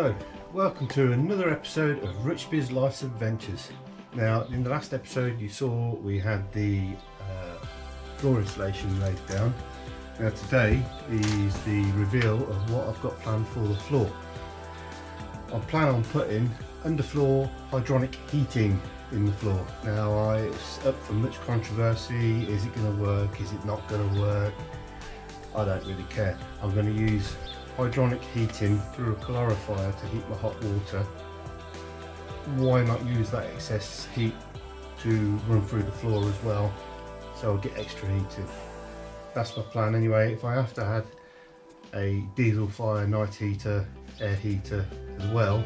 Hello, welcome to another episode of Richbbies Life's Adventures. Now, in the last episode you saw we had the floor insulation laid down. Now today is the reveal of what I've got planned for the floor. I plan on putting underfloor hydronic heating in the floor. Now it's up for much controversy. Is it going to work? Is it not going to work? I don't really care. I'm going to use hydronic heating through a calorifier to heat my hot water. Why not use that excess heat to run through the floor as well, so I'll get extra heating. That's my plan anyway. If I have to add a diesel fire night heater, air heater as well,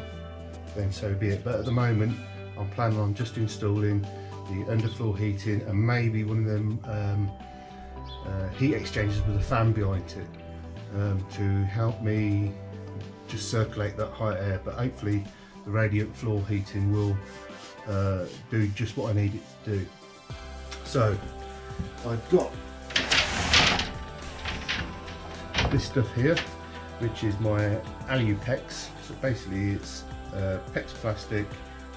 then so be it. But at the moment I'm planning on just installing the underfloor heating and maybe one of them heat exchangers with a fan behind it. To help me just circulate that hot air, but hopefully the radiant floor heating will do just what I need it to do. So I've got this stuff here, which is my Alu-PEX. So basically it's PEX plastic,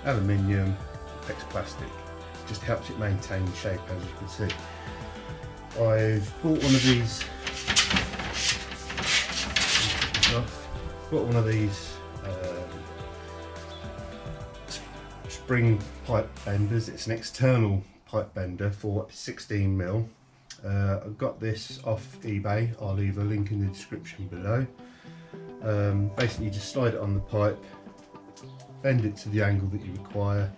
aluminium, PEX plastic. Just helps it maintain shape, as you can see. I've bought one of these. Got one of these spring pipe benders. It's an external pipe bender for 16mm. I've got this off eBay. I'll leave a link in the description below. Basically you just slide it on the pipe, bend it to the angle that you require,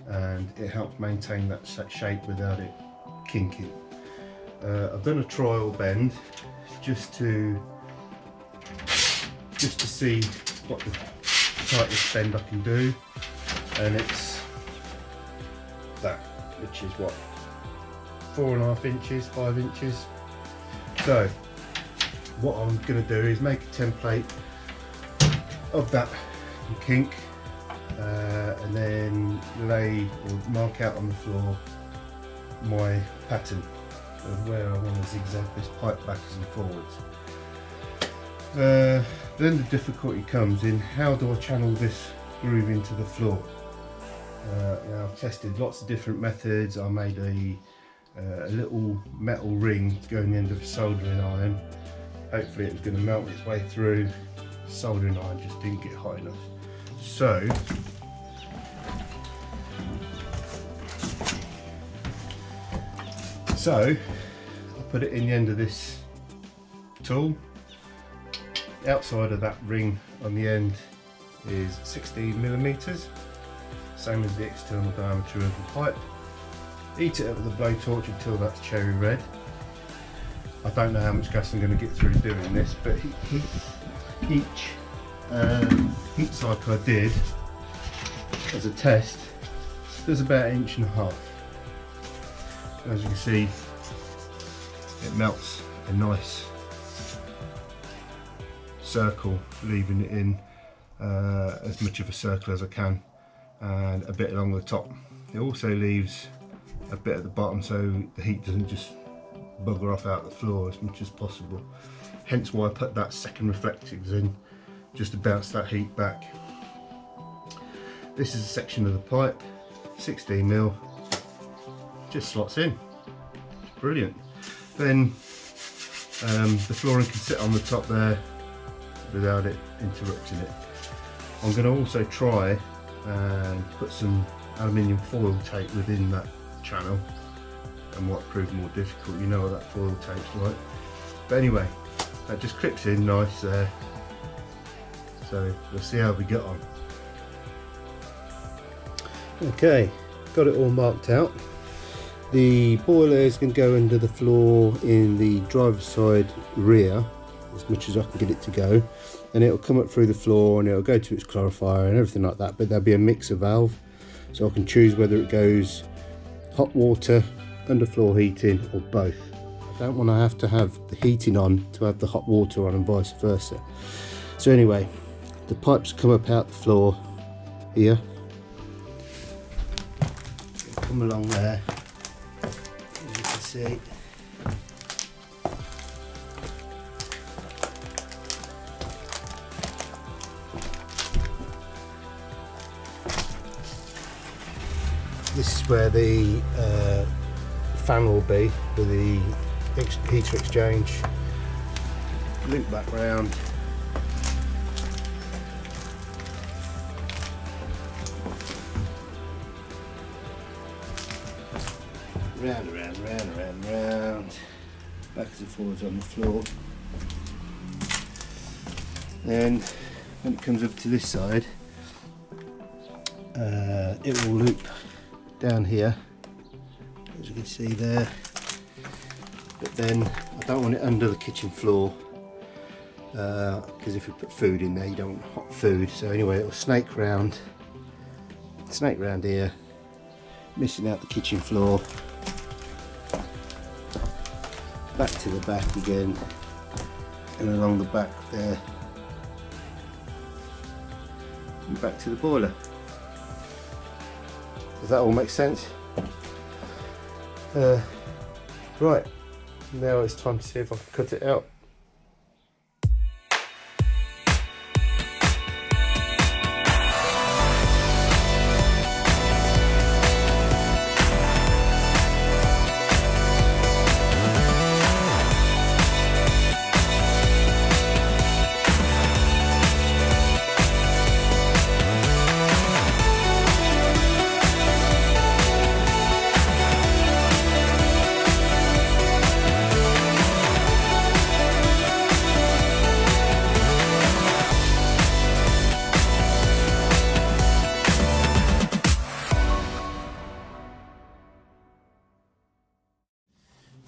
and it helps maintain that shape without it kinking. I've done a trial bend just to see what the tightest bend I can do, and it's that, which is what, 4.5 inches, 5 inches. So what I'm going to do is make a template of that kink, and then lay or mark out on the floor my pattern of where I want to zigzag this pipe backwards and forwards. Then the difficulty comes in, how do I channel this groove into the floor? Now I've tested lots of different methods. I made a little metal ring to go in the end of a soldering iron. Hopefully it was going to melt its way through. Soldering iron just didn't get hot enough. So I put it in the end of this tool. Outside of that ring on the end is 16mm, same as the external diameter of the pipe. Heat it up with a blowtorch until that's cherry red. I don't know how much gas I'm going to get through doing this, but each heat cycle I did as a test does about 1.5 inches. As you can see, it melts a nice circle, leaving it in as much of a circle as I can, and a bit along the top. It also leaves a bit at the bottom so the heat doesn't just bugger off out the floor as much as possible. Hence why I put that second reflectives in, just to bounce that heat back. This is a section of the pipe, 16mm, just slots in. It's brilliant. Then the flooring can sit on the top there without it interrupting it. I'm going to also try and put some aluminium foil tape within that channel, and what proved more difficult, you know what that foil tape's like. But anyway, that just clips in nice there, so we'll see how we get on. Okay, got it all marked out. The boiler is going to go under the floor in the driver's side rear, as much as I can get it to go, and it'll come up through the floor and it'll go to its clarifier and everything like that. But there'll be a mixer valve, so I can choose whether it goes hot water, underfloor heating, or both. I don't want to have the heating on to have the hot water on, and vice versa. So anyway, the pipes come up out the floor here, come along there, as you can see. this is where the fan will be with the heater exchange. Loop back round. Round. Backwards and forwards on the floor. Then when it comes up to this side, it will loop down here, as you can see there. But then I don't want it under the kitchen floor, because if you put food in there, you don't want hot food. So anyway, it will snake round here, missing out the kitchen floor. Back to the back again, and along the back there, and back to the boiler. Does that all make sense? Right, now it's time to see if I can cut it out.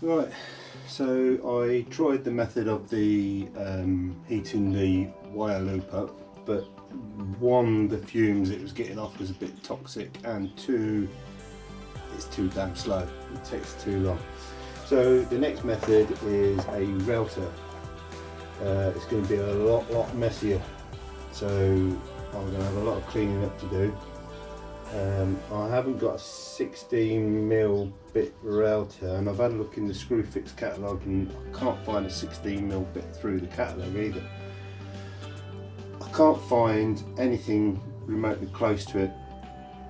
Right, so I tried the method of the heating the wire loop up, but one, the fumes it was getting off was a bit toxic, and two, it's too damn slow, it takes too long. So the next method is a router. It's going to be a lot messier, so I'm going to have a lot of cleaning up to do. I haven't got a 16mm bit router, and I've had a look in the Screwfix catalogue and I can't find a 16mm bit through the catalogue either. I can't find anything remotely close to it.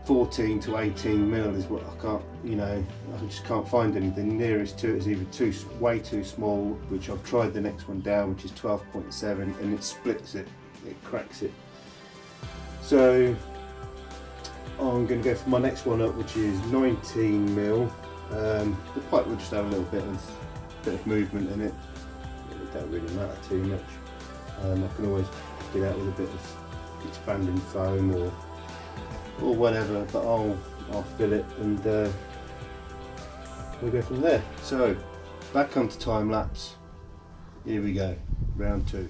14 to 18mm is what I can't, you know, I just can't find anything. Nearest to it is either way too small, which I've tried the next one down, which is 12.7, and it splits it, it cracks it. So I'm going to go for my next one up, which is 19mm. The pipe will just have a little bit of movement in it. It don't really matter too much. I can always get out with a bit of expanding foam or whatever, but I'll fill it and we'll go from there. So back onto time lapse. Here we go, round two.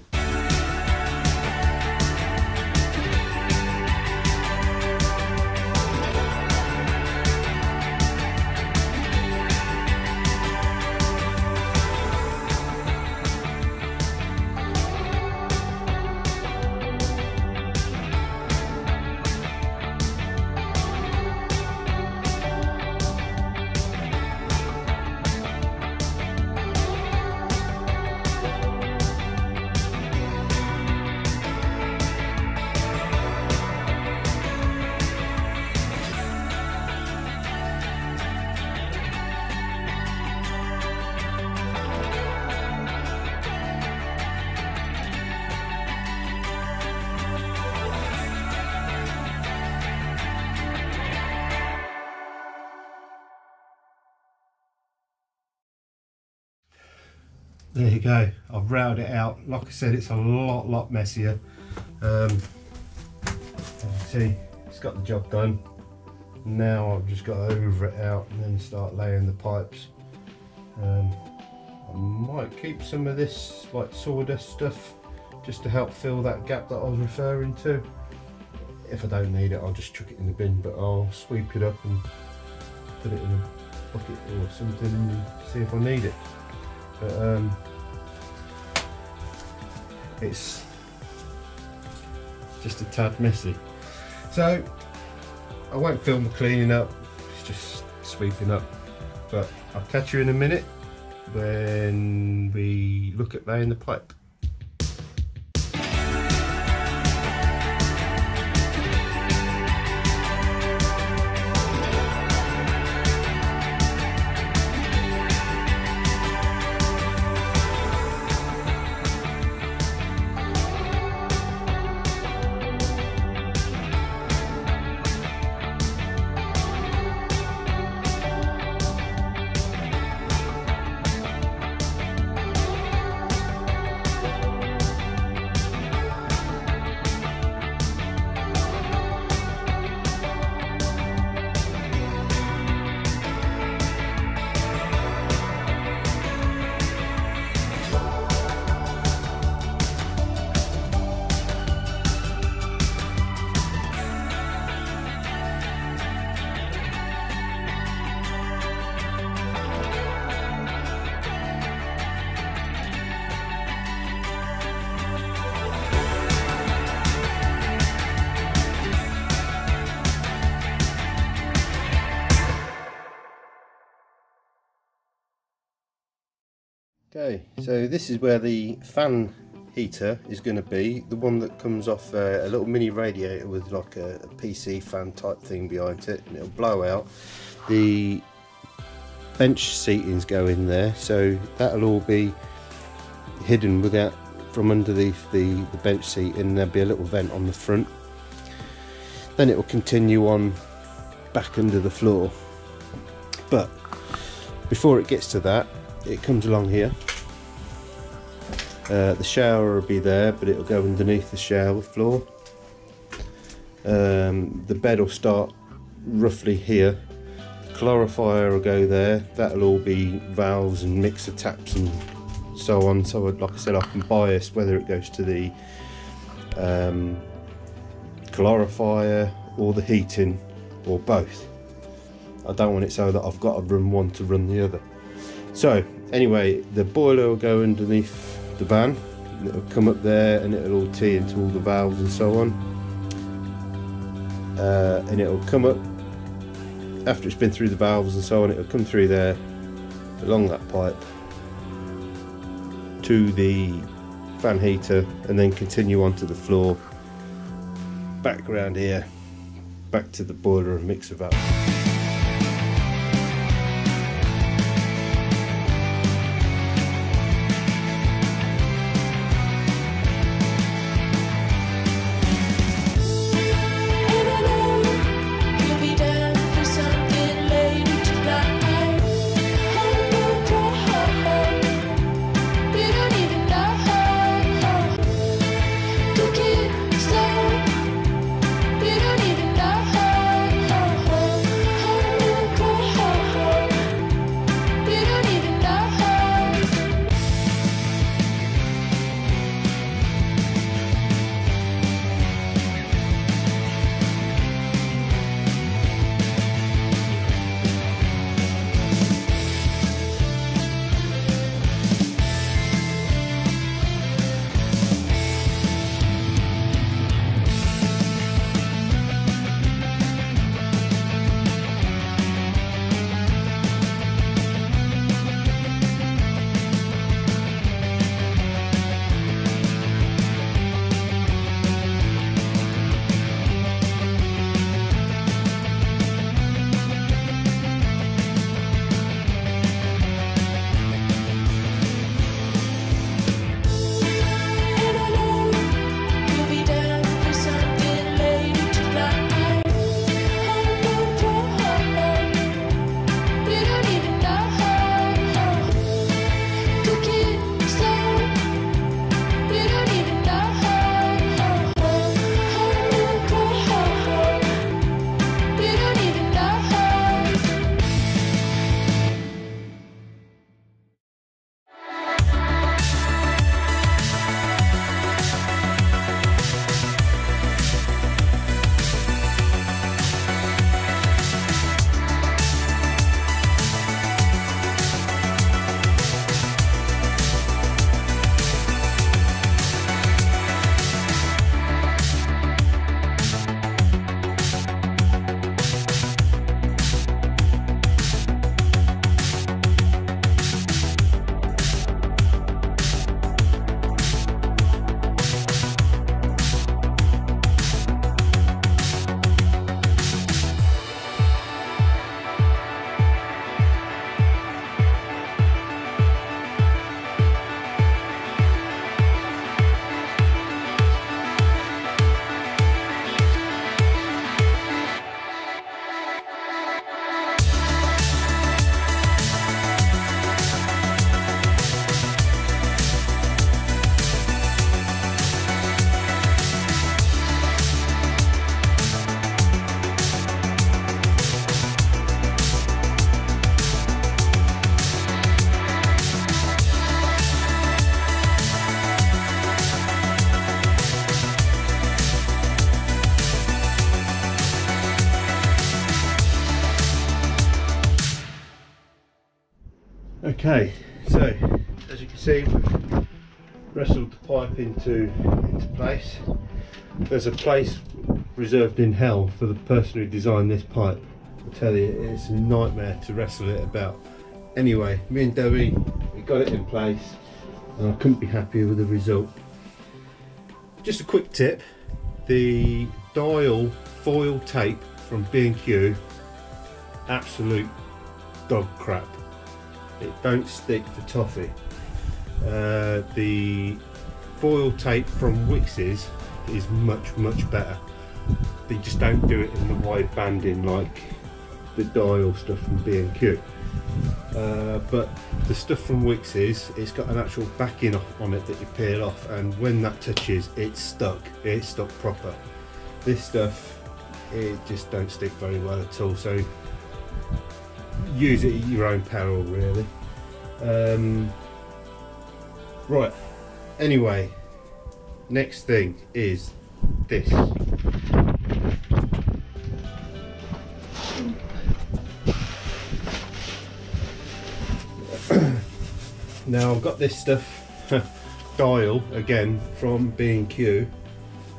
There you go, I've routed it out. Like I said, it's a lot messier. As you can see, it's got the job done. Now I've just got to hoover it out and then start laying the pipes. I might keep some of this like sawdust stuff just to help fill that gap that I was referring to. If I don't need it, I'll just chuck it in the bin, but I'll sweep it up and put it in a bucket or something and see if I need it. But it's just a tad messy, so I won't film the cleaning up, it's just sweeping up. But I'll catch you in a minute when we look at laying the pipe. Okay, so this is where the fan heater is going to be, the one that comes off a little mini radiator with like a PC fan type thing behind it, and it'll blow out. The bench seatings go in there, so that'll all be hidden without from underneath the bench seat, and there'll be a little vent on the front. Then it will continue on back under the floor, but before it gets to that, it comes along here. The shower will be there, but it'll go underneath the shower floor. The bed will start roughly here. The clarifier will go there. That'll all be valves and mixer taps and so on. So like I said, I can bias whether it goes to the clarifier or the heating or both. I don't want it so that I've got to run one to run the other. So anyway, the boiler will go underneath the van, and it'll come up there, and it'll all tee into all the valves and so on, and it'll come up after it's been through the valves and so on. It'll come through there along that pipe to the fan heater, and then continue onto the floor, back around here, back to the boiler and mixer valve. Okay, so as you can see, we've wrestled the pipe into place. There's a place reserved in hell for the person who designed this pipe. I tell you, it's a nightmare to wrestle it about. Anyway, me and Debbie, we got it in place, and I couldn't be happier with the result. Just a quick tip, the dial foil tape from B&Q, absolute dog crap. It don't stick for toffee. The foil tape from Wicks's is much better. They just don't do it in the wide banding like the dial stuff from B&Q. But the stuff from Wicks's, it's got an actual backing on it that you peel off, and when that touches, it's stuck proper. This stuff, it just don't stick very well at all, so use it at your own peril really. Right, anyway, next thing is this. Now I've got this stuff dial again from B&Q.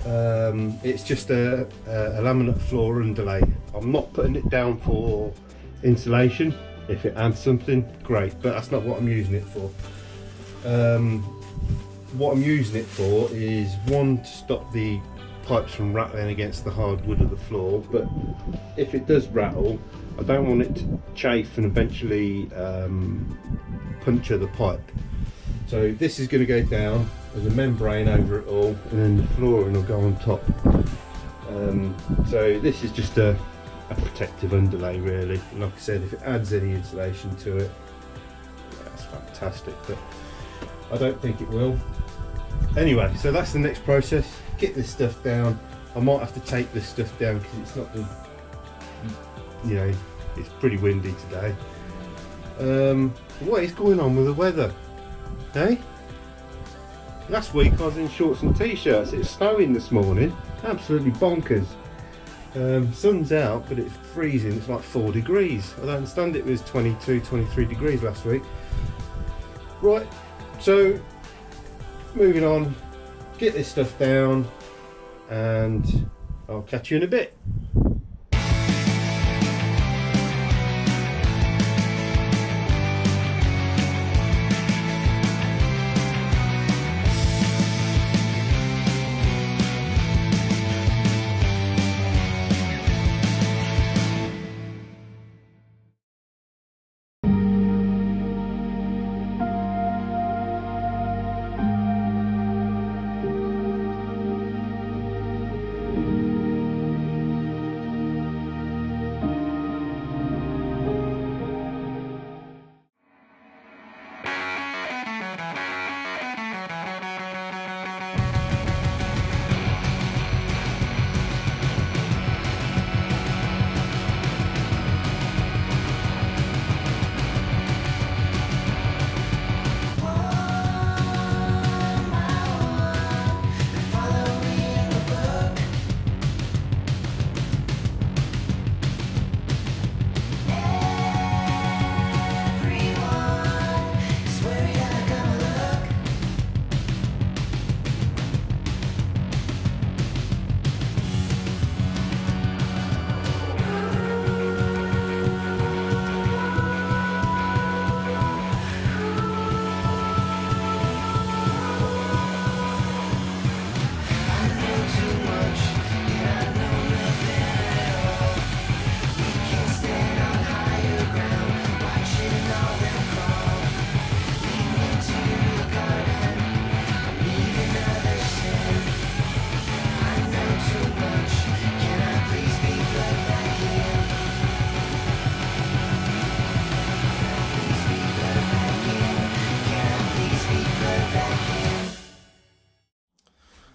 It's just a laminate floor underlay. I'm not putting it down for insulation. If it adds something, great, but that's not what I'm using it for. What I'm using it for is, one, to stop the pipes from rattling against the hard wood of the floor, but if it does rattle, I don't want it to chafe and eventually puncture the pipe. So this is going to go down as a membrane over it all, and then the flooring will go on top. So this is just a protective underlay really. Like I said, if it adds any insulation to it, that's fantastic, but I don't think it will. Anyway, so that's the next process. Get this stuff down. I might have to take this stuff down because it's not the, you know, it's pretty windy today. What is going on with the weather? Hey? Last week I was in shorts and t-shirts. It's snowing this morning. Absolutely bonkers. Sun's out, but it's freezing. It's like 4 degrees. I don't understand. It was 22, 23 degrees last week. Right, so moving on, get this stuff down, and I'll catch you in a bit.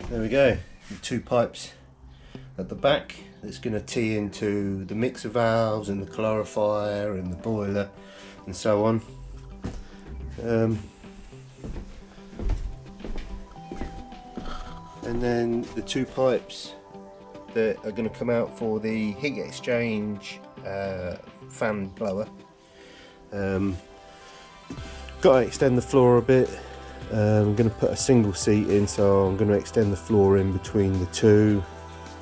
There we go, the 2 pipes at the back that's going to tee into the mixer valves and the calorifier and the boiler and so on. And then the 2 pipes that are going to come out for the heat exchange fan blower. Got to extend the floor a bit. I'm going to put a single seat in, so I'm going to extend the floor in between the 2.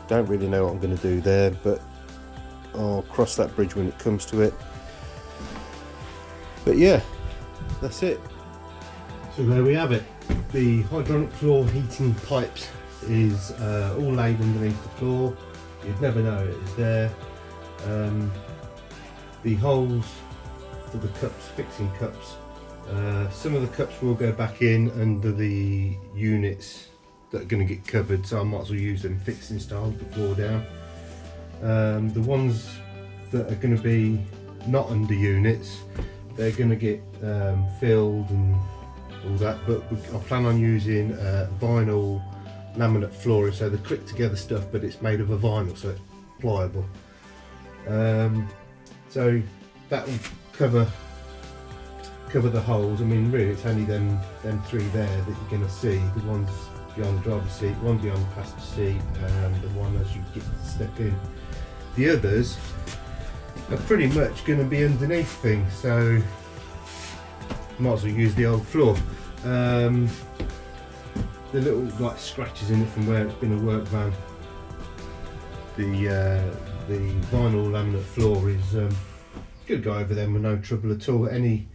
Don't really know what I'm going to do there, but I'll cross that bridge when it comes to it. But yeah, that's it. So there we have it. The hydronic floor heating pipes is all laid underneath the floor. You'd never know it is there. The holes for the cups, fixing cups, some of the cups will go back in under the units that are going to get covered, so I might as well use them fixing to hold the floor down. The ones that are going to be not under units, they're going to get filled and all that, but I plan on using vinyl laminate flooring, so they click together stuff, but it's made of a vinyl, so it's pliable. So that will cover the holes. I mean, really it's only them three there that you're going to see. The ones behind the driver's seat, one behind the passenger seat, and the one as you get to step in. The others are pretty much going to be underneath things, so might as well use the old floor. The little like scratches in it from where it's been a work van. The vinyl laminate floor is good. Go over them with no trouble at all. Any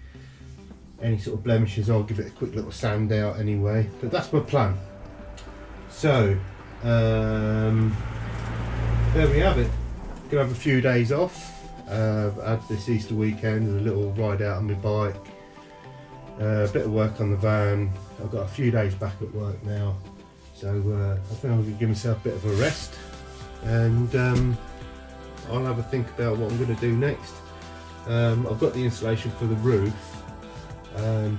sort of blemishes, I'll give it a quick little sand out anyway. But that's my plan. So there we have it. Gonna have a few days off. I've had this Easter weekend and a little ride out on my bike. A bit of work on the van. I've got a few days back at work now, so I think I'm going to give myself a bit of a rest, and I'll have a think about what I'm going to do next. I've got the insulation for the roof,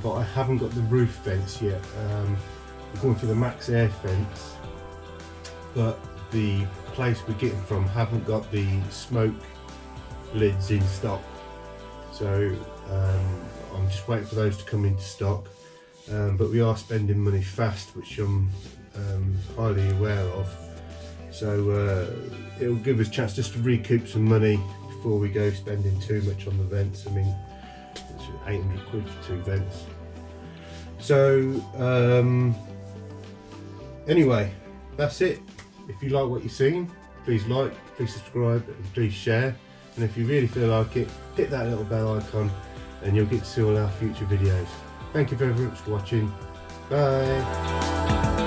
but I haven't got the roof fence yet. I'm going for the max air fence, but the place we're getting from haven't got the smoke lids in stock, so I'm just waiting for those to come into stock. But we are spending money fast, which I'm highly aware of, so it'll give us a chance just to recoup some money before we go spending too much on the vents. I mean, it's 800 quid for 2 vents. So anyway, that's it. If you like what you've seen, please like, please subscribe, and please share. And if you really feel like it, hit that little bell icon and you'll get to see all our future videos. Thank you very much for watching. Bye.